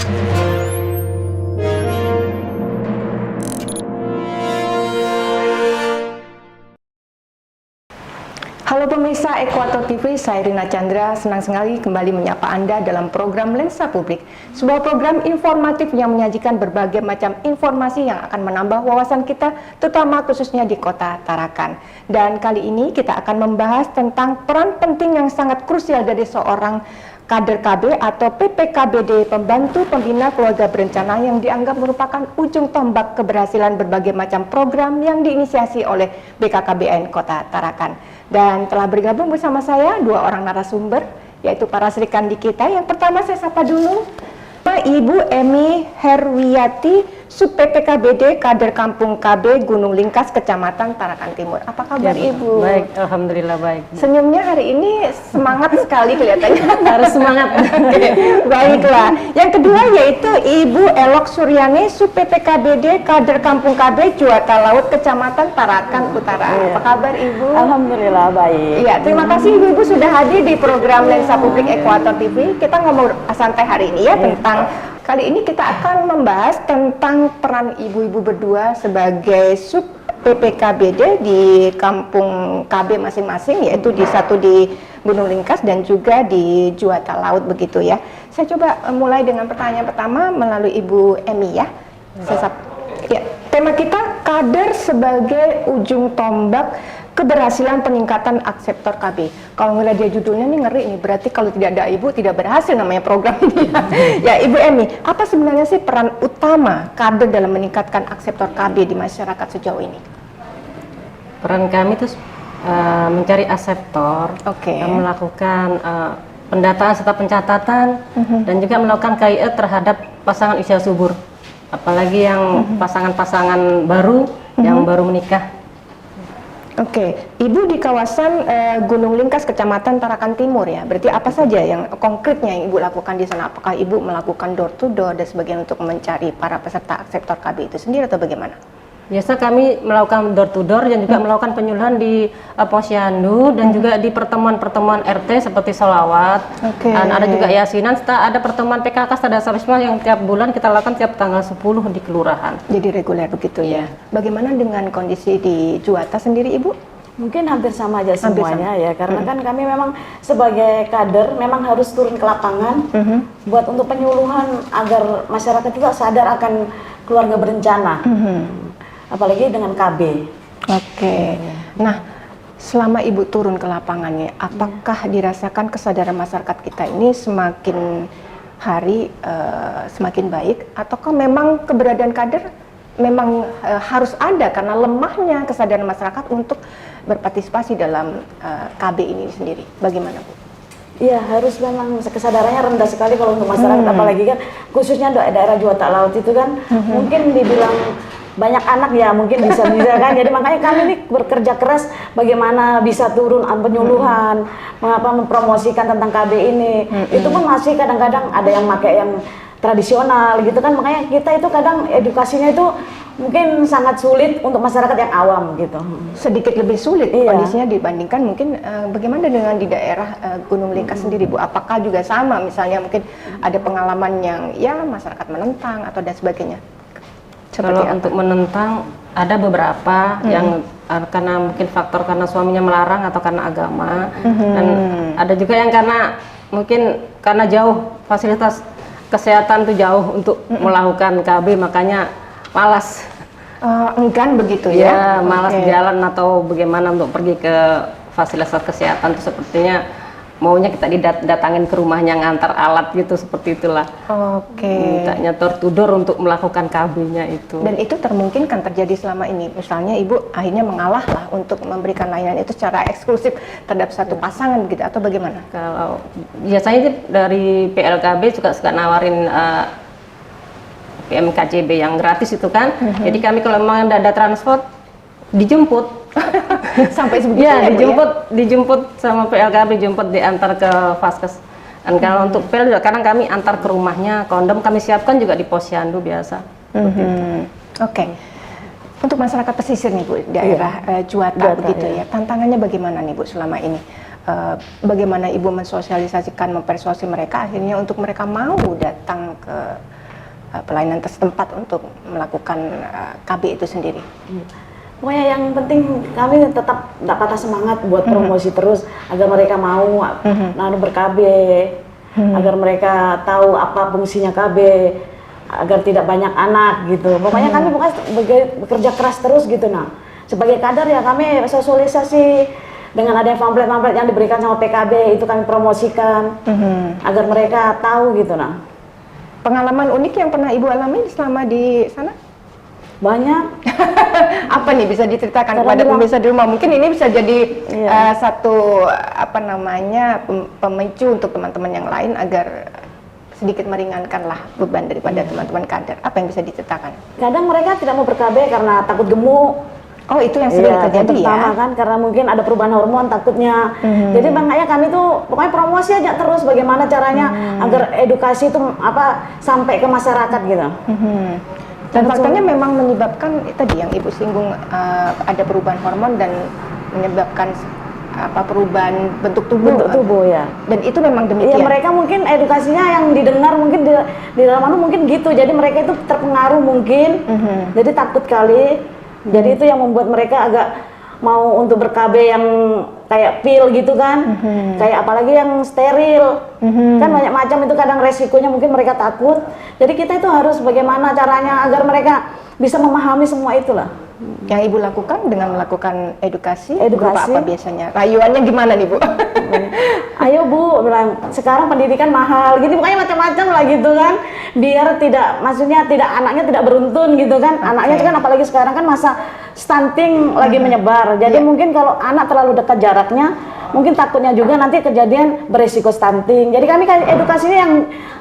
Halo pemirsa Ekuator TV, saya Rina Chandra, senang sekali kembali menyapa Anda dalam program Lensa Publik, sebuah program informatif yang menyajikan berbagai macam informasi yang akan menambah wawasan kita, terutama khususnya di kota Tarakan. Dan kali ini kita akan membahas tentang peran penting yang sangat krusial dari seorang kader KB atau PPKBD, pembantu pembina keluarga berencana, yang dianggap merupakan ujung tombak keberhasilan berbagai macam program yang diinisiasi oleh BKKBN Kota Tarakan. Dan telah bergabung bersama saya dua orang narasumber, yaitu para serikandi kita. Yang pertama saya sapa dulu Ibu Emi Herwiyati, Sub PPKBD, kader Kampung KB Gunung Lingkas, Kecamatan Tarakan Timur. Apa kabar ya, Ibu? Baik, alhamdulillah baik. Senyumnya hari ini semangat sekali kelihatannya. Harus semangat. Baiklah. Yang kedua yaitu Ibu Elok Suryani, Sub PPKBD, kader Kampung KB Juwata Laut, Kecamatan Tarakan Utara. Apa kabar Ibu? Alhamdulillah baik. Iya, terima kasih Ibu sudah hadir di program Lensa Publik Ekuator TV. Kita ngomong santai hari ini ya tentang, kali ini kita akan membahas tentang peran ibu-ibu berdua sebagai sub PPKBD di kampung KB masing-masing, yaitu di satu di Gunung Lingkas dan juga di Juwata Laut begitu ya. Saya coba mulai dengan pertanyaan pertama melalui Ibu Emi ya. Ya, tema kita kader sebagai ujung tombak keberhasilan peningkatan akseptor KB. Kalau ngeliat dia judulnya nih ngeri nih, berarti kalau tidak ada Ibu tidak berhasil namanya program ini. Ya Ibu Emi, apa sebenarnya sih peran utama kader dalam meningkatkan akseptor KB di masyarakat sejauh ini? Peran kami itu mencari akseptor, melakukan pendataan serta pencatatan, dan juga melakukan KIE terhadap pasangan usia subur, apalagi yang pasangan-pasangan baru yang baru menikah. Oke, Ibu di kawasan Gunung Lingkas, Kecamatan Tarakan Timur ya. Berarti apa saja yang konkretnya yang Ibu lakukan di sana? Apakah Ibu melakukan door to door dan sebagainya untuk mencari para peserta akseptor KB itu sendiri atau bagaimana? Biasa kami melakukan door to door dan juga melakukan penyuluhan di posyandu dan juga di pertemuan-pertemuan RT seperti sholawat. Dan ada juga yasinan, serta ada pertemuan PKK Sadasalisme yang tiap bulan kita lakukan tiap tanggal 10 di kelurahan. Jadi reguler begitu ya. Bagaimana dengan kondisi di Juwata sendiri Ibu? Mungkin hampir sama aja semuanya ya, karena kan kami memang sebagai kader memang harus turun ke lapangan buat untuk penyuluhan agar masyarakat juga sadar akan keluarga berencana. Apalagi dengan KB. Nah, selama Ibu turun ke lapangannya, apakah dirasakan kesadaran masyarakat kita ini semakin hari semakin baik, ataukah memang keberadaan kader memang harus ada karena lemahnya kesadaran masyarakat untuk berpartisipasi dalam KB ini sendiri? Bagaimana Bu? Iya, harus memang kesadarannya rendah sekali kalau untuk masyarakat, apalagi kan khususnya daerah Juwata Laut itu kan mungkin dibilang banyak anak ya, mungkin bisa kan. Jadi makanya kami ini bekerja keras bagaimana bisa turun penyuluhan, mengapa mempromosikan tentang KB ini. Itu pun masih kadang-kadang ada yang pakai yang tradisional gitu kan. Makanya kita itu kadang edukasinya itu mungkin sangat sulit untuk masyarakat yang awam gitu. Sedikit lebih sulit kondisinya dibandingkan mungkin bagaimana dengan di daerah Gunung Lingkas sendiri Bu? Apakah juga sama, misalnya mungkin ada pengalaman yang ya masyarakat menentang atau dan sebagainya? Kalau untuk menentang ada beberapa yang karena mungkin faktor karena suaminya melarang atau karena agama, dan ada juga yang karena mungkin karena jauh fasilitas kesehatan tuh jauh untuk melakukan KB, makanya malas. Enggan begitu ya? Malas jalan atau bagaimana untuk pergi ke fasilitas kesehatan itu sepertinya maunya kita didatangin ke rumahnya ngantar alat gitu, seperti itulah. Mintanya door to door untuk melakukan KB-nya itu. Dan itu termungkinkan terjadi selama ini. Misalnya Ibu akhirnya mengalah lah untuk memberikan layanan itu secara eksklusif terhadap satu pasangan gitu, atau bagaimana? Kalau biasanya dari PLKB juga suka nawarin PMKCB yang gratis itu kan. Jadi kami kalau memang ada transport dijemput. Sampai sebegitu ya, dijemput sama PLKB, dijemput diantar ke Vaskes. Dan kalau untuk PL juga kadang kami antar ke rumahnya, kondom kami siapkan juga di posyandu biasa. Untuk masyarakat pesisir nih Bu, daerah Juwata begitu ya, tantangannya bagaimana nih Bu selama ini? Bagaimana Ibu mensosialisasikan, mempersuasi mereka akhirnya untuk mereka mau datang ke pelayanan setempat untuk melakukan KB itu sendiri? Pokoknya yang penting kami tetap tidak patah semangat buat promosi terus agar mereka mau ber-KB, agar mereka tahu apa fungsinya KB, agar tidak banyak anak gitu. Pokoknya kami bekerja keras terus gitu. Nah, sebagai kader ya kami sosialisasi dengan adanya pamflet-pamflet yang diberikan sama PKB itu kami promosikan agar mereka tahu gitu. Nah, pengalaman unik yang pernah Ibu alami selama di sana? Banyak. Apa nih bisa diceritakan kepada pemirsa di rumah? Mungkin ini bisa jadi satu pemicu untuk teman-teman yang lain agar sedikit meringankanlah beban daripada teman-teman kader. Apa yang bisa diceritakan? Kadang mereka tidak mau ber-KB karena takut gemuk. Oh, itu yang sering terjadi pertama kan karena mungkin ada perubahan hormon takutnya. Jadi makanya kami tuh pokoknya promosi aja terus bagaimana caranya agar edukasi itu sampai ke masyarakat gitu. Dan faktanya memang menyebabkan tadi yang Ibu singgung, ada perubahan hormon dan menyebabkan perubahan bentuk tubuh. Ya. Dan itu memang demikian. Ya, mereka mungkin edukasinya yang didengar mungkin di dalam mungkin gitu. Jadi mereka itu terpengaruh mungkin. Jadi takut kali. Jadi itu yang membuat mereka agak mau untuk ber-KB yang kayak pil gitu kan. Kayak apalagi yang steril. Kan banyak macam itu kadang resikonya mungkin mereka takut. Jadi kita itu harus bagaimana caranya agar mereka bisa memahami semua itulah. Yang Ibu lakukan dengan melakukan edukasi. Berupa apa biasanya? Rayuannya gimana nih Bu? Ayo Bu, bilang sekarang pendidikan mahal, gitu pokoknya macam-macam lah gitu kan, biar anaknya tidak beruntun gitu kan. Anaknya kan apalagi sekarang kan masa stunting lagi menyebar, jadi mungkin kalau anak terlalu dekat jaraknya, mungkin takutnya juga nanti kejadian beresiko stunting. Jadi kami kan edukasinya yang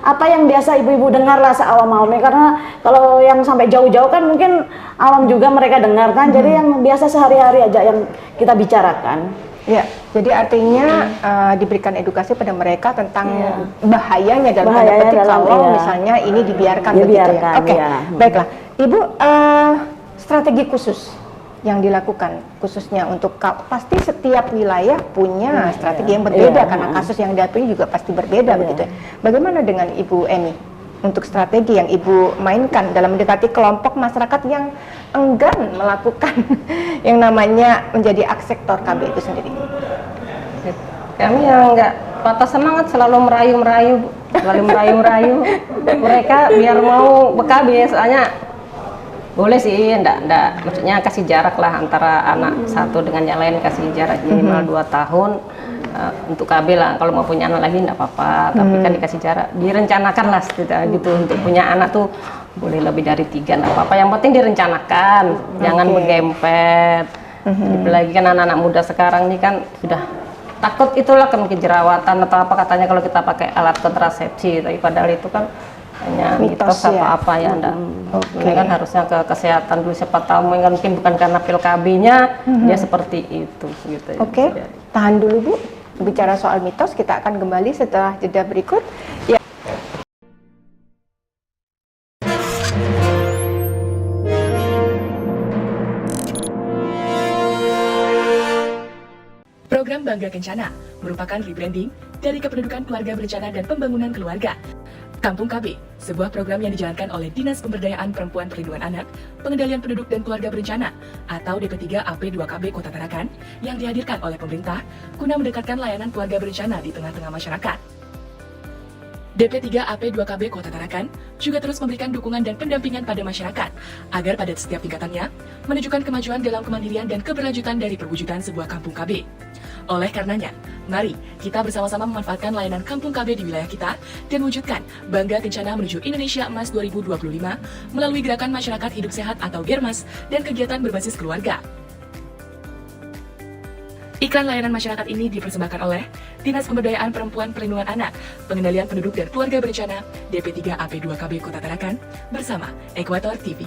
yang biasa ibu-ibu dengar lah seawam-awamnya, karena kalau yang sampai jauh-jauh kan mungkin awam juga mereka dengar kan. Jadi yang biasa sehari-hari aja yang kita bicarakan. Ya, jadi artinya diberikan edukasi pada mereka tentang bahayanya dalam tanda petik kalau misalnya ini dibiarkan begitu ya. Oke, baiklah. Ibu, strategi khusus yang dilakukan khususnya untuk pasti setiap wilayah punya strategi yang berbeda karena kasus yang dihadapi juga pasti berbeda begitu ya. Bagaimana dengan Ibu Emi untuk strategi yang Ibu mainkan dalam mendekati kelompok masyarakat yang enggan melakukan yang namanya menjadi aksektor KB itu sendiri? Kami yang nggak patah semangat, selalu merayu-merayu mereka biar mau ber-KB. Soalnya boleh sih, enggak, maksudnya kasih jarak lah antara anak satu dengan yang lain, kasih jarak minimal 2 tahun untuk KB lah. Kalau mau punya anak lagi enggak apa-apa, tapi kan dikasih jarak, direncanakan lah gitu. Untuk punya anak tuh boleh lebih dari 3, enggak apa-apa, yang penting direncanakan, jangan bergempet. Apalagi kan anak-anak muda sekarang ini kan sudah takut itulah kan kejerawatan atau apa katanya kalau kita pakai alat kontrasepsi, tapi padahal itu kan hanya mitos apa ya enggak. Ini kan harusnya ke kesehatan dulu, siapa tahu mungkin bukan karena pil KB-nya dia seperti itu gitu. Oke, tahan dulu Bu. Bicara soal mitos, kita akan kembali setelah jeda berikut. Ya. Program Bangga Kencana merupakan rebranding dari Kependudukan Keluarga Berencana dan Pembangunan Keluarga. Kampung KB, sebuah program yang dijalankan oleh Dinas Pemberdayaan Perempuan Perlindungan Anak, Pengendalian Penduduk dan Keluarga Berencana atau DP3 AP2KB Kota Tarakan yang dihadirkan oleh pemerintah guna mendekatkan layanan keluarga berencana di tengah-tengah masyarakat. DP3 AP2KB Kota Tarakan juga terus memberikan dukungan dan pendampingan pada masyarakat agar pada setiap tingkatannya menunjukkan kemajuan dalam kemandirian dan keberlanjutan dari perwujudan sebuah kampung KB. Oleh karenanya, mari kita bersama-sama memanfaatkan layanan Kampung KB di wilayah kita dan wujudkan Bangga Kencana menuju Indonesia Emas 2025 melalui Gerakan Masyarakat Hidup Sehat atau GERMAS dan kegiatan berbasis keluarga. Iklan layanan masyarakat ini dipersembahkan oleh Dinas Pemberdayaan Perempuan Perlindungan Anak, Pengendalian Penduduk dan Keluarga Berencana, DP3 AP2KB Kota Tarakan, bersama Ekuator TV.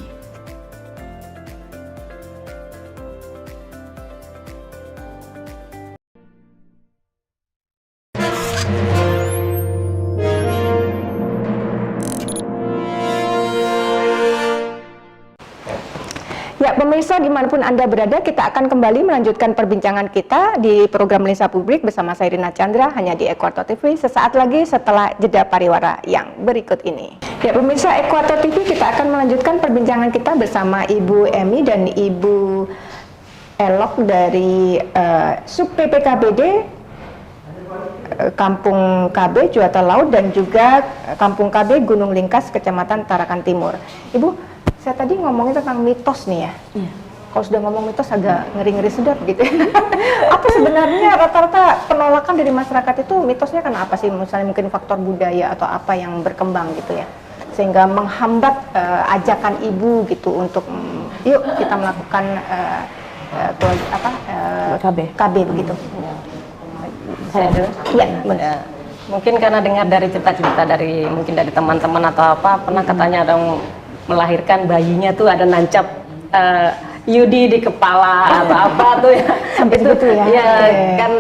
pemirsa dimanapun Anda berada, kita akan kembali melanjutkan perbincangan kita di program Lensa Publik bersama saya Rina Chandra hanya di Ekuator TV sesaat lagi setelah jeda pariwara yang berikut ini. Ya pemirsa Ekuator TV, kita akan melanjutkan perbincangan kita bersama Ibu Emi dan Ibu Elok dari Sub PPKBD Kampung KB Juwata Laut dan juga Kampung KB Gunung Lingkas Kecamatan Tarakan Timur. Ibu, saya tadi ngomongin tentang mitos nih ya. Iya. Kalau sudah ngomong mitos agak ngeri-ngeri sedap gitu. Apa sebenarnya rata-rata penolakan dari masyarakat itu mitosnya karena apa sih? Misalnya mungkin faktor budaya atau apa yang berkembang gitu ya, sehingga menghambat ajakan ibu gitu untuk yuk kita melakukan KB begitu. Saya dulu. Iya. Ya, mungkin karena dengar dari cerita-cerita dari mungkin dari teman-teman atau apa, pernah katanya ada yang melahirkan bayinya tuh ada nancap Yudi di kepala atau apa tuh ya. Sampai itu ya. Ya kan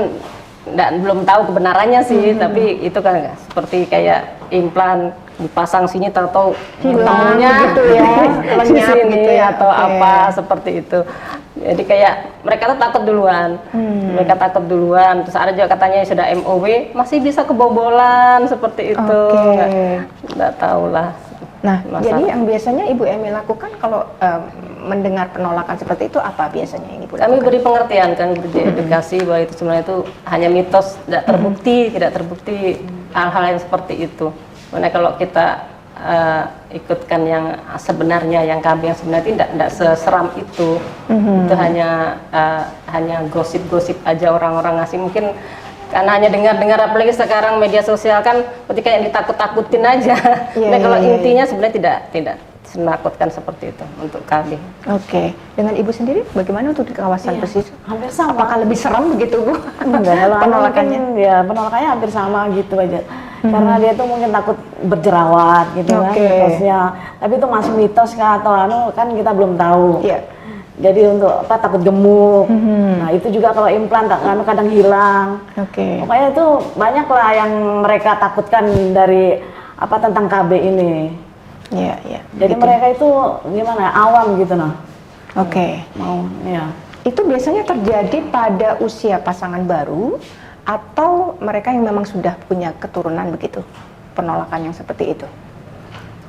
belum tahu kebenarannya sih, tapi itu kan seperti kayak implan dipasang sini tahu-tahu Hilangnya gitu ya, di lenyap sini gitu ya. atau Oke. apa seperti itu. Jadi kayak mereka tuh takut duluan, mereka takut duluan. Terus ada juga katanya sudah MOW masih bisa kebobolan seperti itu, nggak tahu lah. Nah, Masalah. jadi yang biasanya Ibu Emi lakukan kalau mendengar penolakan seperti itu apa biasanya yang Ibu lakukan? Kami beri pengertian, kan beri edukasi bahwa itu sebenarnya itu hanya mitos, tidak terbukti hal-hal yang seperti itu. Karena kalau kita ikutkan yang sebenarnya, yang KB yang sebenarnya tidak seseram itu. Itu hanya gosip-gosip aja orang-orang ngasih, mungkin karena hanya dengar-dengar, apalagi sekarang media sosial kan ketika yang ditakut-takutin aja. Nah kalau intinya sebenarnya tidak menakutkan seperti itu untuk KB. Oke, dengan Ibu sendiri bagaimana untuk di kawasan pesisir? Hampir sama. Apakah lebih serem begitu Bu? Enggak, kalau penolakannya? ya penolakannya hampir sama gitu aja. Karena dia tuh mungkin takut berjerawat gitu kan mitosnya. Tapi itu masih mitos kah atau kan kita belum tahu. Iya. Jadi untuk apa takut gemuk. Nah, itu juga kalau implan kadang hilang. Oke. Pokoknya itu banyak lah yang mereka takutkan dari apa tentang KB ini. Iya, iya. Jadi gitu. mereka itu gimana? Awam gitu nah. Oke. Mau ya. Itu biasanya terjadi pada usia pasangan baru atau mereka yang memang sudah punya keturunan begitu? Penolakan yang seperti itu.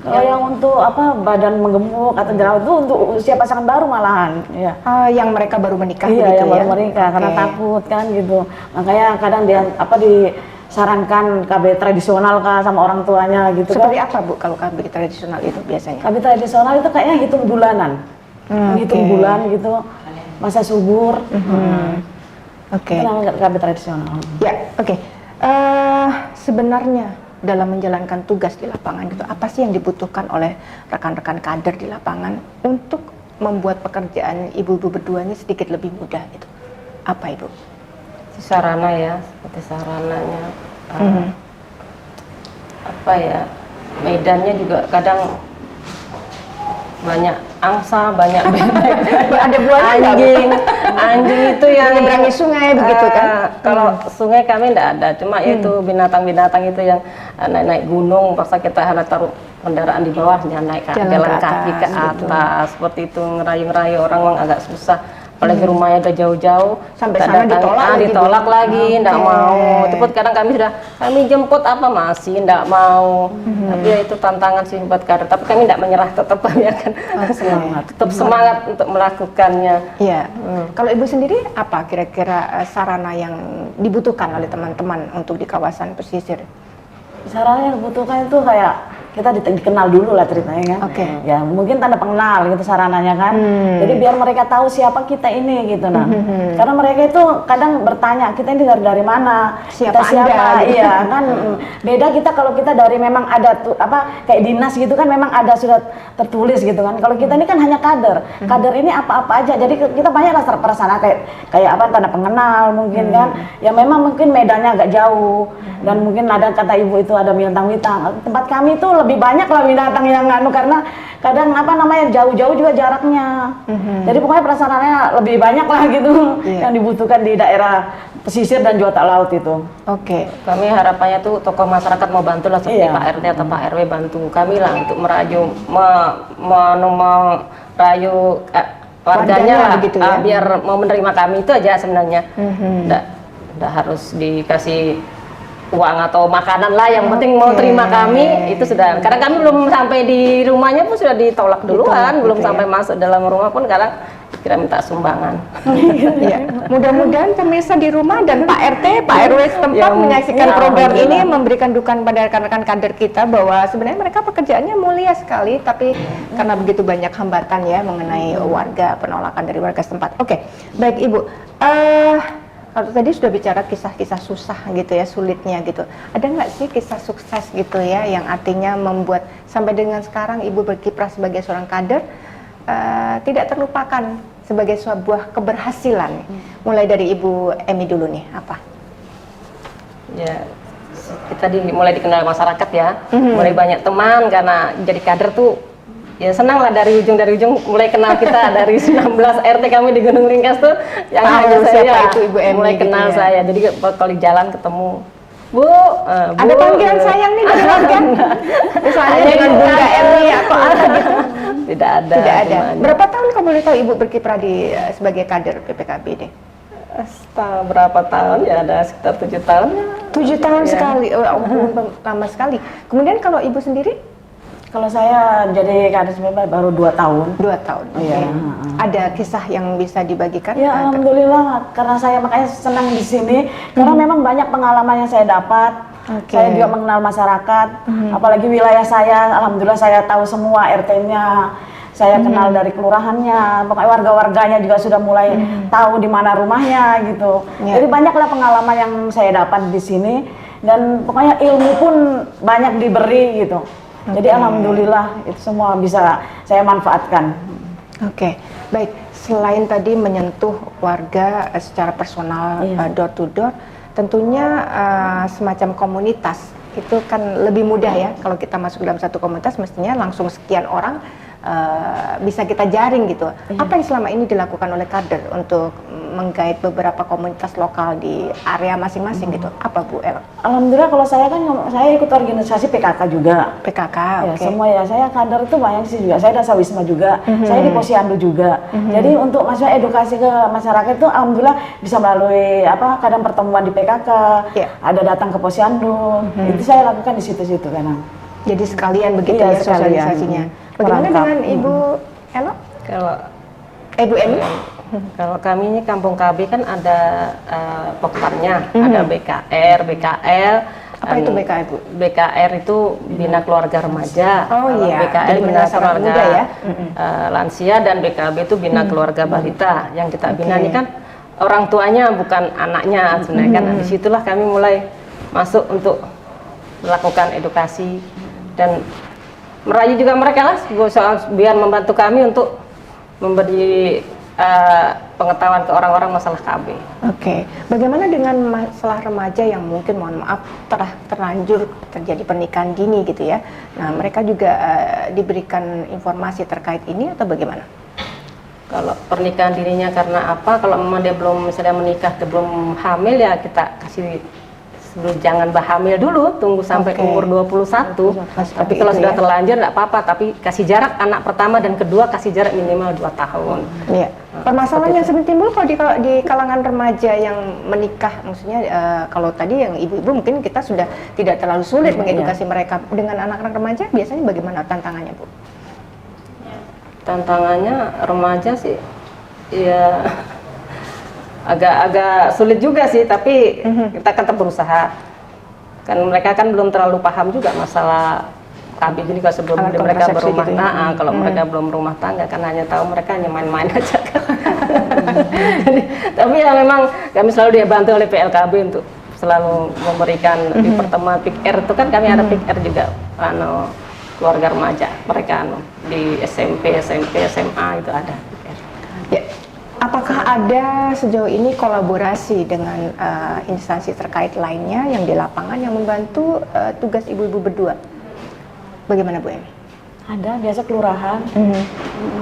Kalau yang untuk apa badan menggemuk atau jerawat itu untuk usia pasangan baru malahan, ya. Yang mereka baru menikah Iya, begitu yang ya? baru menikah karena takut kan gitu. Makanya kadang dia disarankan KB tradisional kah sama orang tuanya gitu. Seperti kan. apa Bu kalau KB tradisional itu biasanya? KB tradisional itu kayaknya hitung bulanan, hitung bulan gitu, masa subur. Oke. Itu namanya KB tradisional. Ya, oke. Sebenarnya dalam menjalankan tugas di lapangan itu apa sih yang dibutuhkan oleh rekan-rekan kader di lapangan untuk membuat pekerjaan ibu-ibu berdua ini sedikit lebih mudah itu? Apa Ibu? Sarana ya, seperti sarananya. Apa ya, medannya juga kadang banyak angsa, banyak bebek, Ada buahnya anjing itu yang menyeberangi sungai begitu kan? Kalau sungai kami tidak ada, cuma itu binatang-binatang itu yang naik gunung, paksa kita harus taruh kendaraan di bawah, naik jalan kaki ke atas, seperti itu ngerayu-ngerayu orang agak susah. Apalagi rumahnya udah jauh-jauh, Sampai sana ditolak lagi, enggak mau. Cepet kadang kami jemput apa masih enggak mau. Tapi ya itu tantangan sih buat kader. Tapi kami enggak menyerah, tetap kami akan tetap semangat untuk melakukannya. Iya. Kalau Ibu sendiri apa kira-kira sarana yang dibutuhkan oleh teman-teman untuk di kawasan pesisir? Sarana yang dibutuhkan itu kayak kita dikenal dulu lah ceritanya kan. Oke. Ya mungkin tanda pengenal gitu sarananya kan. Jadi biar mereka tahu siapa kita ini gitu nah. Karena mereka itu kadang bertanya kita ini dari mana, Siapa kita siapa, Anda, gitu. iya kan. Beda kita kalau kita dari memang ada kayak dinas gitu kan memang ada sudah tertulis gitu kan. Kalau kita ini kan hanya kader. Kader ini apa-apa aja. Jadi kita banyak lah perasaan kayak apa tanda pengenal mungkin kan. Ya memang mungkin medannya agak jauh dan mungkin ada kata ibu itu ada bintang-bintang. Tempat kami itu lebih banyak lah binatang yang karena kadang jauh-jauh juga jaraknya. Jadi pokoknya prasarannya lebih banyak lah gitu yang dibutuhkan di daerah pesisir dan Juwata Laut itu. Oke. Kami harapannya tuh tokoh masyarakat mau bantu lah seperti Pak RT atau Pak RW bantu kami lah untuk merayu warganya lah, begitu ya. biar mau menerima kami itu aja sebenarnya. Nggak harus dikasih uang atau makanan lah, yang penting mau terima kami itu sudah. Karena kami belum sampai di rumahnya pun sudah ditolak duluan, belum gitu sampai ya. masuk dalam rumah pun kadang kira minta sumbangan. Ya, mudah-mudahan pemirsa di rumah dan Pak RT, Pak RW setempat menyaksikan program ini, memberikan dukungan pada rekan-rekan kader kita bahwa sebenarnya mereka pekerjaannya mulia sekali, tapi karena begitu banyak hambatan ya mengenai warga, penolakan dari warga setempat. Oke, baik Ibu. Kalau tadi sudah bicara kisah-kisah susah gitu ya, sulitnya gitu. Ada nggak sih kisah sukses gitu ya, yang artinya membuat sampai dengan sekarang Ibu berkiprah sebagai seorang kader tidak terlupakan sebagai sebuah keberhasilan? Mulai dari Ibu Emi dulu nih, apa? Ya, kita mulai dikenal masyarakat ya, mulai banyak teman karena jadi kader tuh. Ya senang lah dari ujung mulai kenal kita dari 19 RT kami di Gunung Ringkas tuh yang hanya saya itu Ibu Emi mulai gitu kenal ya. saya. Jadi kalau di jalan ketemu, Bu, Ada panggilan sayang nih dari warga? Misalnya dengan Bunda Emi atau apa gitu? Tidak ada. Tidak ada. Cuma Berapa tahun kamu boleh tahu Ibu berkiprah di sebagai kader PPKB deh? setelah berapa tahun ya, ada sekitar 7 tahun ya. 7 tahun Ya. sekali, lama sekali. Kemudian kalau Ibu sendiri? Kalau saya jadi kader sebenarnya baru 2 tahun. 2 tahun. Iya. Oke. Ada kisah yang bisa dibagikan? Ya alhamdulillah, karena saya makanya senang di sini karena memang banyak pengalaman yang saya dapat. Oke. Saya juga mengenal masyarakat, apalagi wilayah saya. Alhamdulillah saya tahu semua RT-nya. Saya kenal dari kelurahannya, pokoknya warga-warganya juga sudah mulai tahu di mana rumahnya gitu. Ya. Jadi banyaklah pengalaman yang saya dapat di sini dan pokoknya ilmu pun banyak diberi gitu. Jadi alhamdulillah itu semua bisa saya manfaatkan. Oke, baik. Selain tadi menyentuh warga secara personal, door to door, tentunya semacam komunitas itu kan lebih mudah ya. Kalau kita masuk dalam satu komunitas, mestinya langsung sekian orang bisa kita jaring gitu. Apa yang selama ini dilakukan oleh kader untuk menggait beberapa komunitas lokal di area masing-masing gitu? Apa Bu El? Alhamdulillah kalau saya kan saya ikut organisasi PKK juga. PKK, Ya, oke. semua ya, saya kader itu banyak sih juga. Saya Dasa Wisma juga, saya di Posyandu juga. Jadi untuk maksudnya edukasi ke masyarakat itu alhamdulillah bisa melalui kadang pertemuan di PKK, ada datang ke Posyandu. Itu saya lakukan di situ-situ kadang. Jadi sekalian begitu Iya, ya sekalian. sosialisasinya. Bagaimana Merangkap. dengan Ibu Elo? Kalau Ibu Emi? Kalau kami ini Kampung KB kan ada poktarnya, ada BKR, BKL. Apa itu BKR, Bu? BKR itu Bina Keluarga Remaja. Oh Kalau iya, BKL jadi Bina berdasarkan Keluarga muda ya? Lansia, dan BKB itu Bina Keluarga Balita. Yang kita bina Oke. ini kan orang tuanya bukan anaknya sebenarnya kan. Disitulah kami mulai masuk untuk melakukan edukasi dan merayu juga mereka lah biar membantu kami untuk memberi pengetahuan ke orang-orang masalah KB. Oke, bagaimana dengan masalah remaja yang mungkin mohon maaf telah terlanjur terjadi pernikahan dini gitu ya? Nah, mereka juga diberikan informasi terkait ini atau bagaimana? Kalau pernikahan dininya karena apa? Kalau memang dia belum misalnya menikah, dia belum hamil ya kita kasih jangan hamil dulu, tunggu sampai umur 21. Tapi kalau sudah terlanjur nggak apa-apa, tapi kasih jarak anak pertama dan kedua kasih jarak minimal 2 tahun. Iya. Permasalahan yang sering timbul kalau di kalangan remaja yang menikah, maksudnya kalau tadi yang ibu-ibu mungkin kita sudah tidak terlalu sulit mengedukasi mereka. Dengan anak-anak remaja biasanya bagaimana tantangannya, Bu? Tantangannya remaja sih ya agak sulit juga sih, tapi kita kan tetap berusaha. Kan mereka kan belum terlalu paham juga masalah KB ini kalau sebelum Alat mereka kontrasepsi berumah gitu ya? tangga. Kalau mereka belum rumah tangga kan hanya tahu mereka hanya main-main aja kan. Tapi ya memang kami selalu dibantu oleh PLKB untuk selalu memberikan di pertemuan PIKR itu kan kami ada PIKR juga keluarga remaja mereka di SMP, SMA itu ada PIKR. Ya. Apakah ada sejauh ini kolaborasi dengan instansi terkait lainnya yang di lapangan yang membantu tugas ibu-ibu berdua? Bagaimana Bu Emi? Ada biasa kelurahan,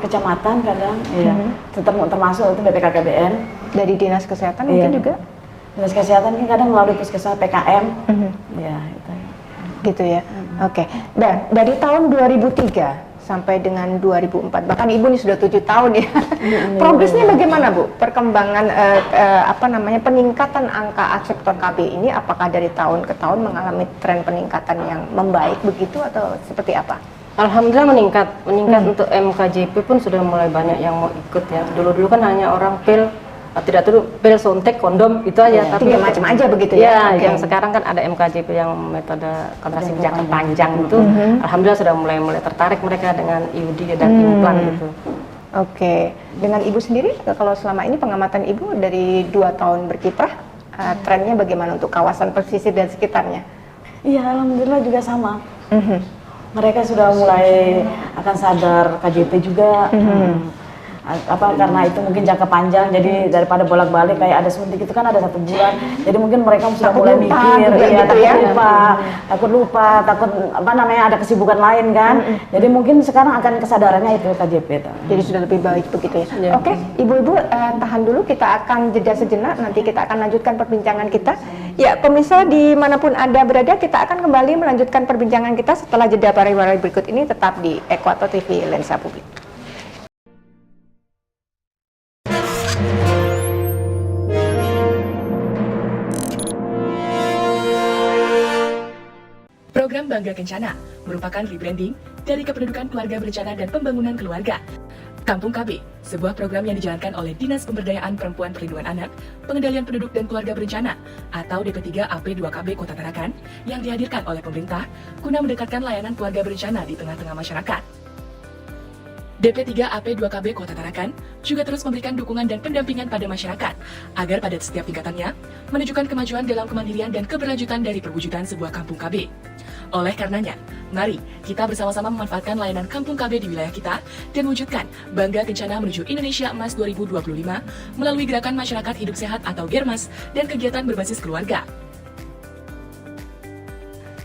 kecamatan kadang, termasuk itu BPKKBN. Dari Dinas Kesehatan mungkin juga? Dinas Kesehatan kan kadang melalui puskesmas PKM. Ya itu. Gitu ya. Oke. Dan dari tahun 2003 sampai dengan 2004. Bahkan Ibu ini sudah 7 tahun ya. Progresnya bagaimana Bu? Perkembangan peningkatan angka akseptor KB ini apakah dari tahun ke tahun mengalami tren peningkatan yang membaik begitu atau seperti apa? Alhamdulillah meningkat untuk MKJP pun sudah mulai banyak yang mau ikut ya. Dulu kan hanya orang pil tidak tahu pil sontek kondom itu aja, tapi 3 macam aja begitu ya. ya. Yang sekarang kan ada MKJP yang metode kontrasepsi jangka panjang itu, alhamdulillah sudah mulai tertarik mereka dengan IUD dan implan gitu. Oke, dengan Ibu sendiri kalau selama ini pengamatan Ibu dari 2 tahun berkiprah, trennya bagaimana untuk kawasan pesisir dan sekitarnya? Iya, alhamdulillah juga sama. Mereka sudah mulai akan sadar KJP juga. Karena itu mungkin jangka panjang, jadi daripada bolak-balik kayak ada suntik itu kan ada 1 bulan, jadi mungkin mereka sudah mulai mikir, takut lupa, ada kesibukan lain kan, jadi mungkin sekarang akan kesadarannya itu KJP itu. Jadi sudah lebih baik begitu ya. Oke, Ibu-ibu tahan dulu, kita akan jeda sejenak, nanti kita akan lanjutkan perbincangan kita. Ya, pemirsa dimanapun Anda berada, kita akan kembali melanjutkan perbincangan kita setelah jeda pariwara berikut ini, tetap di Ekuator TV Lensa Publik. Program Bangga Kencana merupakan rebranding dari Kependudukan Keluarga Berencana dan Pembangunan Keluarga. Kampung KB, sebuah program yang dijalankan oleh Dinas Pemberdayaan Perempuan Perlindungan Anak, Pengendalian Penduduk dan Keluarga Berencana atau DP3 AP2KB Kota Tarakan yang dihadirkan oleh pemerintah guna mendekatkan layanan keluarga berencana di tengah-tengah masyarakat. DP3 AP2KB Kota Tarakan juga terus memberikan dukungan dan pendampingan pada masyarakat agar pada setiap tingkatannya menunjukkan kemajuan dalam kemandirian dan keberlanjutan dari perwujudan sebuah kampung KB. Oleh karenanya, mari kita bersama-sama memanfaatkan layanan Kampung KB di wilayah kita dan wujudkan Bangga Kencana menuju Indonesia Emas 2025 melalui Gerakan Masyarakat Hidup Sehat atau GERMAS dan kegiatan berbasis keluarga.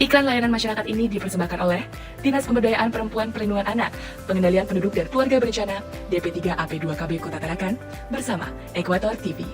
Iklan layanan masyarakat ini dipersembahkan oleh Dinas Pemberdayaan Perempuan Perlindungan Anak, Pengendalian Penduduk dan Keluarga Berencana, DP3 AP2KB Kota Tarakan, bersama Ekuator TV.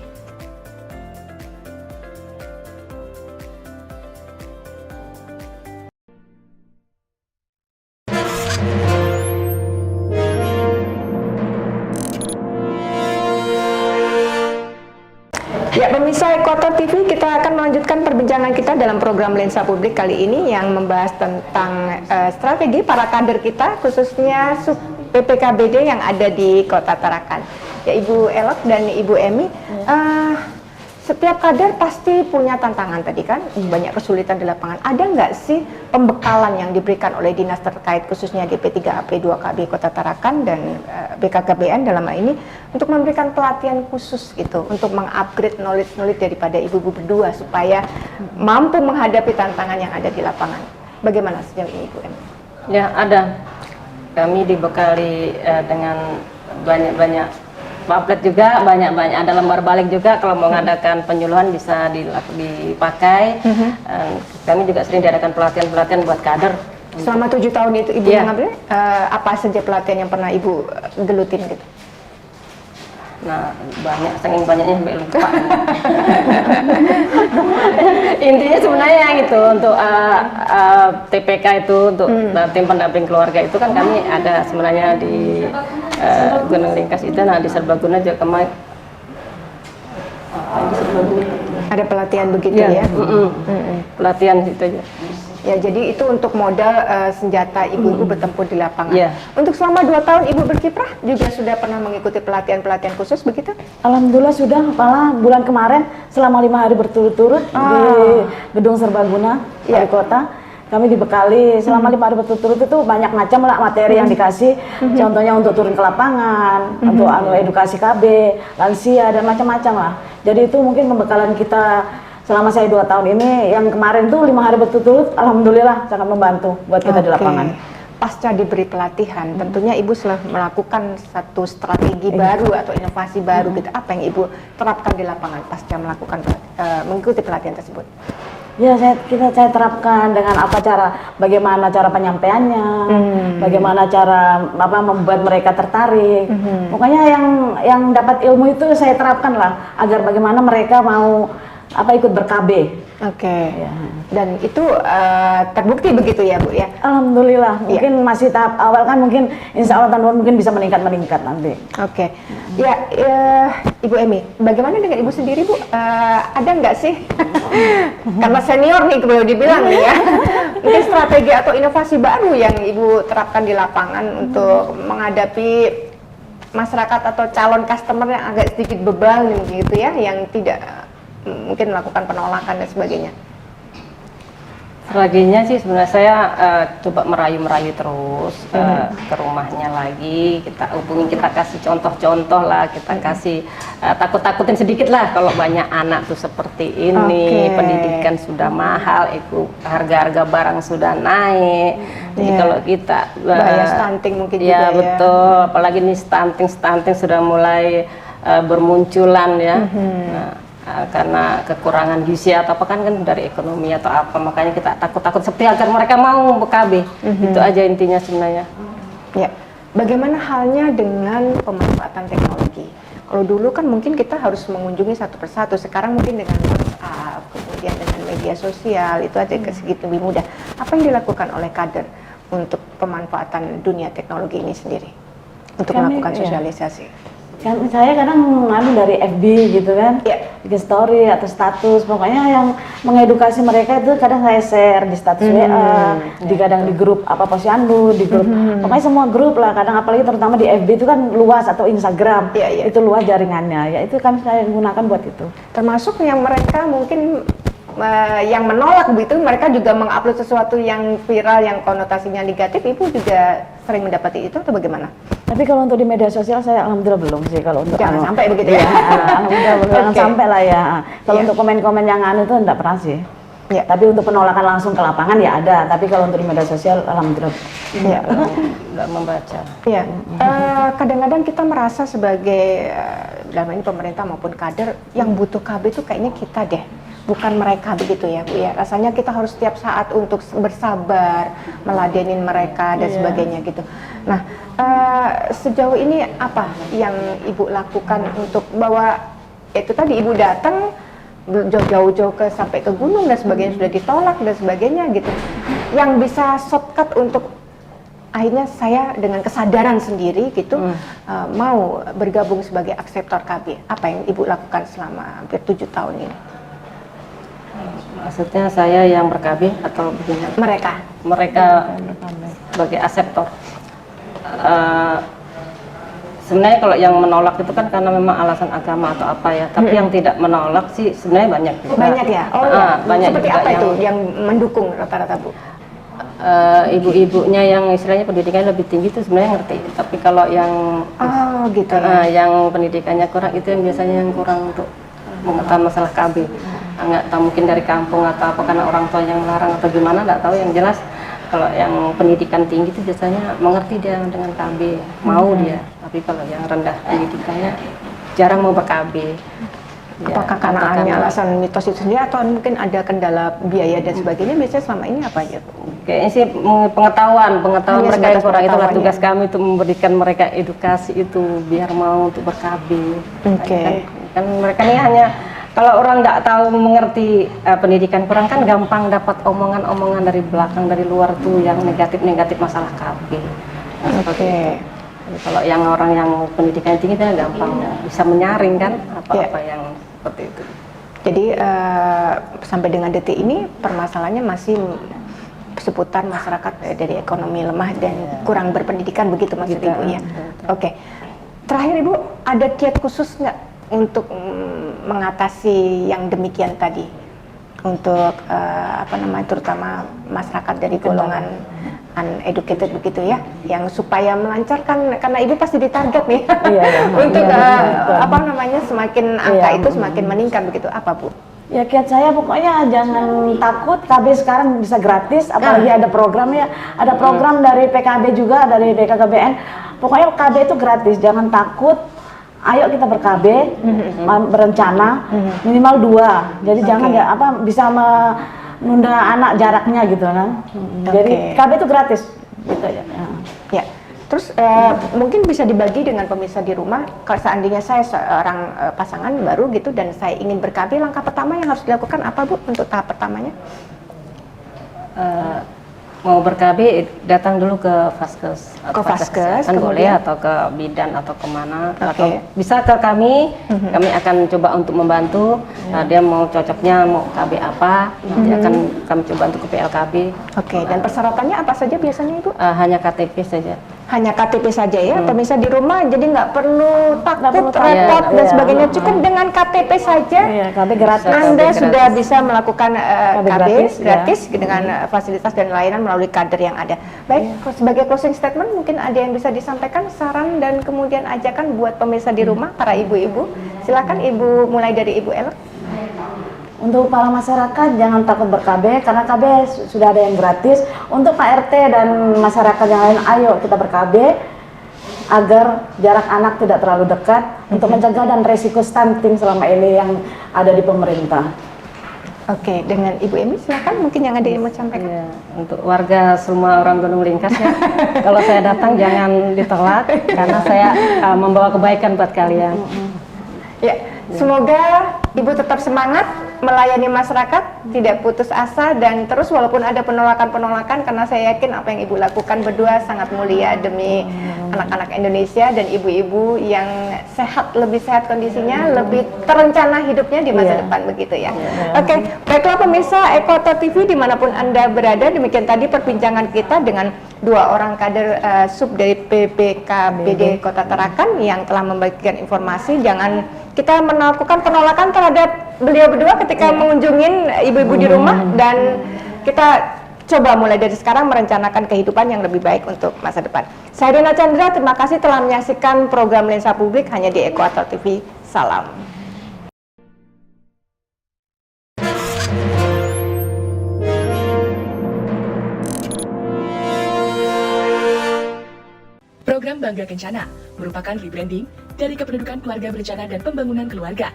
Ya, pemirsa Ekuator TV, kita akan melanjutkan perbincangan kita dalam program Lensa Publik kali ini yang membahas tentang strategi para kader kita, khususnya PPKBD yang ada di Kota Tarakan. Ya, Ibu Elok dan Ibu Emi, setiap kader pasti punya tantangan tadi kan, banyak kesulitan di lapangan. Ada nggak sih pembekalan yang diberikan oleh dinas terkait, khususnya DP3AP2KB Kota Tarakan dan BKKBN dalam hal ini, untuk memberikan pelatihan khusus gitu, untuk mengupgrade knowledge daripada ibu-ibu berdua supaya mampu menghadapi tantangan yang ada di lapangan. Bagaimana sejauh ini, Ibu Emi? Ya, ada. Kami dibekali dengan banyak pamflet juga, banyak ada lembar balik juga kalau mau mengadakan penyuluhan bisa dipakai. Kami juga sering diadakan pelatihan buat kader. Selama 7 tahun itu Ibu mengambil apa saja pelatihan yang pernah Ibu gelutin gitu? Nah, banyak, saking banyaknya sampai lupa. Intinya sebenarnya gitu, untuk TPK itu, untuk tim pendamping keluarga itu kan kami ada sebenarnya di Gunung Ringkas itu, nah di Serbaguna juga kemarin ada pelatihan begitu ya? Pelatihan itu aja. Ya, jadi itu untuk modal senjata ibu-ibu bertempur di lapangan. Yeah. Untuk selama 2 tahun Ibu berkiprah juga sudah pernah mengikuti pelatihan-pelatihan khusus begitu? Alhamdulillah sudah, malah bulan kemarin selama 5 hari berturut-turut di Gedung Serbaguna, Wali Kota. Kami dibekali selama 5 hari berturut-turut itu banyak macam lah materi yang dikasih. Contohnya untuk turun ke lapangan, untuk edukasi KB, lansia dan macam-macam lah. Jadi itu mungkin pembekalan kita selama saya 2 tahun ini. Yang kemarin tuh 5 hari berturut-turut, alhamdulillah sangat membantu buat kita di lapangan. Pasca diberi pelatihan, tentunya Ibu sudah melakukan satu strategi baru atau inovasi baru gitu. Apa yang Ibu terapkan di lapangan pasca melakukan mengikuti pelatihan tersebut? Ya, saya terapkan dengan bagaimana cara penyampaiannya, bagaimana cara membuat mereka tertarik. Pokoknya yang dapat ilmu itu saya terapkan lah, agar bagaimana mereka mau ikut ber-KB. Oke. Ya. Dan itu terbukti begitu ya Bu ya? Alhamdulillah, mungkin masih tahap awal kan, mungkin insya Allah tahun depan mungkin bisa meningkat nanti. Oke. Ya, Ibu Emi, bagaimana dengan Ibu sendiri Bu? Ada nggak sih? Karena senior nih boleh dibilang nih ya. Mungkin strategi atau inovasi baru yang Ibu terapkan di lapangan untuk menghadapi masyarakat atau calon customer yang agak sedikit bebal gitu ya, yang tidak mungkin melakukan penolakan dan sebagainya. Strateginya sih sebenarnya saya coba merayu-merayu terus ke rumahnya lagi, kita hubungi, kita kasih contoh-contoh lah, kita kasih takut-takutin sedikit lah kalau banyak anak tuh seperti ini, pendidikan sudah mahal, harga-harga barang sudah naik. Jadi kalau kita bahaya stunting mungkin juga ya betul, apalagi nih stunting sudah mulai bermunculan ya. Karena kekurangan gizi atau apa kan dari ekonomi atau apa, makanya kita takut-takut seperti agar mereka mau BKB. Itu aja intinya sebenarnya. Ya, bagaimana halnya dengan pemanfaatan teknologi? Kalau dulu kan mungkin kita harus mengunjungi satu persatu, sekarang mungkin dengan WhatsApp, kemudian dengan media sosial itu aja segitu lebih mudah. Apa yang dilakukan oleh kader untuk pemanfaatan dunia teknologi ini sendiri untuk melakukan sosialisasi? Kan saya kadang dari FB gitu kan, bikin story atau status, pokoknya yang mengedukasi mereka itu kadang saya share di status WA, kadang di grup apa posyandu, di grup, pokoknya semua grup lah, kadang apalagi terutama di FB itu kan luas, atau Instagram, itu luas jaringannya, ya itu kan saya gunakan buat itu. Termasuk yang mereka mungkin yang menolak begitu, mereka juga mengupload sesuatu yang viral, yang konotasinya negatif, Ibu juga sering mendapati itu atau bagaimana? Tapi kalau untuk di media sosial saya alhamdulillah belum sih, kalau untuk jangan sampai begitu ya. Alhamdulillah belum, jangan sampai lah ya. Kalau untuk komen-komen yang itu enggak pernah sih. Ya. Tapi untuk penolakan langsung ke lapangan ya ada, tapi kalau untuk di media sosial alhamdulillah enggak membaca. Ya. Kadang-kadang kita merasa sebagai dalam ini pemerintah maupun kader yang butuh KB itu kayaknya kita deh, bukan mereka begitu ya Bu ya. Rasanya kita harus setiap saat untuk bersabar, meladenin mereka dan sebagainya gitu. Nah, sejauh ini apa yang Ibu lakukan untuk bahwa itu tadi Ibu datang jauh-jauh sampai ke gunung dan sebagainya sudah ditolak dan sebagainya gitu. Yang bisa shortcut untuk akhirnya saya dengan kesadaran sendiri gitu mau bergabung sebagai akseptor KB. Apa yang Ibu lakukan selama hampir 7 tahun ini? Maksudnya saya yang ber-KB atau bagaimana? Mereka sebagai akseptor. Sebenarnya kalau yang menolak itu kan karena memang alasan agama atau apa ya, tapi yang tidak menolak sih sebenarnya banyak juga. Banyak ya? Oh banyak. Seperti apa itu yang mendukung rata-rata Bu? Ibu-ibunya yang istilahnya pendidikannya lebih tinggi itu sebenarnya ngerti, tapi kalau yang gitu ya? Yang pendidikannya kurang itu yang biasanya yang kurang untuk mengetahui masalah KB. Nggak tahu, mungkin dari kampung atau apa karena orang tua yang melarang atau gimana, nggak tahu. Yang jelas kalau yang pendidikan tinggi itu biasanya mengerti dia dengan KB, mau dia. Tapi kalau yang rendah pendidikannya jarang mau ber-KB. Apakah karena hanya alasan mitos itu sendiri atau mungkin ada kendala biaya dan sebagainya? Biasanya selama ini apa aja? Kayaknya sih pengetahuan mereka yang kurang. Itulah tugas ya? kami untuk memberikan mereka edukasi itu biar mau untuk ber-KB. Kan mereka ini hanya, kalau orang nggak tahu mengerti pendidikan kurang kan gampang dapat omongan-omongan dari belakang, dari luar tuh yang negatif-negatif masalah KB. Kalau yang orang yang pendidikan tinggi itu gampang bisa menyaring kan apa-apa yang seperti itu. Jadi sampai dengan detik ini permasalahannya masih seputar masyarakat dari ekonomi lemah dan kurang berpendidikan, begitu maksud Ibu ya? Oke. Terakhir Ibu, ada kiat khusus nggak untuk mengatasi yang demikian tadi, untuk terutama masyarakat dari golongan uneducated begitu ya, yang supaya melancarkan, karena Ibu pasti ditarget nih untuk semakin angka itu semakin meningkat begitu, apa Bu? Ya kiat saya pokoknya jangan takut, KB sekarang bisa gratis, apalagi ada program ya, ada program dari PKB juga, dari BKKBN, pokoknya KB itu gratis, jangan takut. Ayo kita ber-KB, berencana minimal 2, jadi jangan bisa menunda anak jaraknya gitu kan. Jadi KB itu gratis gitu aja. Ya, Terus mungkin bisa dibagi dengan pemirsa di rumah, kalau seandainya saya seorang pasangan baru gitu dan saya ingin ber-KB, langkah pertama yang harus dilakukan apa Bu untuk tahap pertamanya? Mau ber-KB datang dulu ke Vaskes, Ke Vaskes, kan boleh, kemudian? atau ke bidan atau kemana, Oke. atau bisa ke kami. Kami akan coba untuk membantu. Dia mau cocoknya mau KB apa, nanti akan kami coba untuk ke PLKB. Oke, dan persyaratannya apa saja biasanya Ibu? Hanya KTP saja. Hanya KTP saja ya, pemirsa di rumah, jadi nggak perlu takut, perlu takut. repot dan Iya. sebagainya. Cukup dengan KTP saja, Iya, KB gratis. Anda KB sudah gratis. bisa melakukan KB gratis, gratis ya. dengan fasilitas dan layanan melalui kader yang ada. Baik, sebagai closing statement mungkin ada yang bisa disampaikan, saran dan kemudian ajakan buat pemirsa di rumah, para ibu-ibu. Silakan Ibu, mulai dari Ibu Ella. Untuk para masyarakat jangan takut ber-KB karena KB sudah ada yang gratis. Untuk Pak RT dan masyarakat yang lain, ayo kita ber-KB agar jarak anak tidak terlalu dekat untuk mencegah dan resiko stunting selama ini yang ada di pemerintah. Oke, dengan Ibu Emi silakan, mungkin yang ada yang mau sampaikan. Ya, untuk warga semua orang Gunung Lingkas ya, kalau saya datang jangan ditolak karena saya membawa kebaikan buat kalian. Ya, semoga Ibu tetap semangat melayani masyarakat, tidak putus asa, dan terus walaupun ada penolakan-penolakan, karena saya yakin apa yang Ibu lakukan berdua sangat mulia demi anak-anak Indonesia dan ibu-ibu yang sehat, lebih sehat kondisinya, lebih terencana hidupnya di masa depan, begitu ya. Oke, baiklah pemirsa Ekoto TV dimanapun Anda berada, demikian tadi perbincangan kita dengan dua orang kader sub dari PPKBD Kota Tarakan yang telah membagikan informasi. Jangan kita melakukan penolakan terhadap beliau berdua ketika mengunjungin ibu-ibu di rumah, dan kita coba mulai dari sekarang merencanakan kehidupan yang lebih baik untuk masa depan. Saya Rina Chandra, terima kasih telah menyaksikan program Lensa Publik hanya di Ekuator TV. Salam. Program Bangga Kencana merupakan rebranding dari Kependudukan Keluarga Berencana dan Pembangunan Keluarga.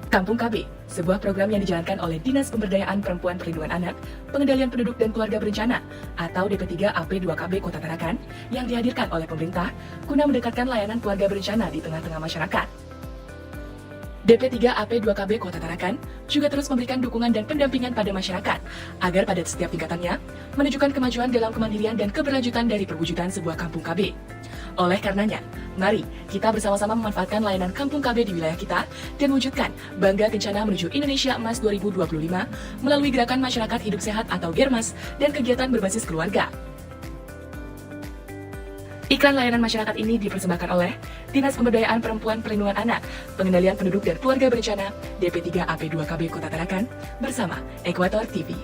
Kampung KB, sebuah program yang dijalankan oleh Dinas Pemberdayaan Perempuan Perlindungan Anak, Pengendalian Penduduk dan Keluarga Berencana atau DP3 AP2KB Kota Tarakan yang dihadirkan oleh pemerintah guna mendekatkan layanan keluarga berencana di tengah-tengah masyarakat. DP3 AP2KB Kota Tarakan juga terus memberikan dukungan dan pendampingan pada masyarakat agar pada setiap tingkatannya menunjukkan kemajuan dalam kemandirian dan keberlanjutan dari perwujudan sebuah kampung KB. Oleh karenanya, mari kita bersama-sama memanfaatkan layanan Kampung KB di wilayah kita dan wujudkan Bangga Kencana menuju Indonesia Emas 2025 melalui Gerakan Masyarakat Hidup Sehat atau GERMAS dan kegiatan berbasis keluarga. Iklan layanan masyarakat ini dipersembahkan oleh Dinas Pemberdayaan Perempuan Perlindungan Anak, Pengendalian Penduduk dan Keluarga Berencana, DP3 AP2KB Kota Tarakan, bersama Ekuator TV.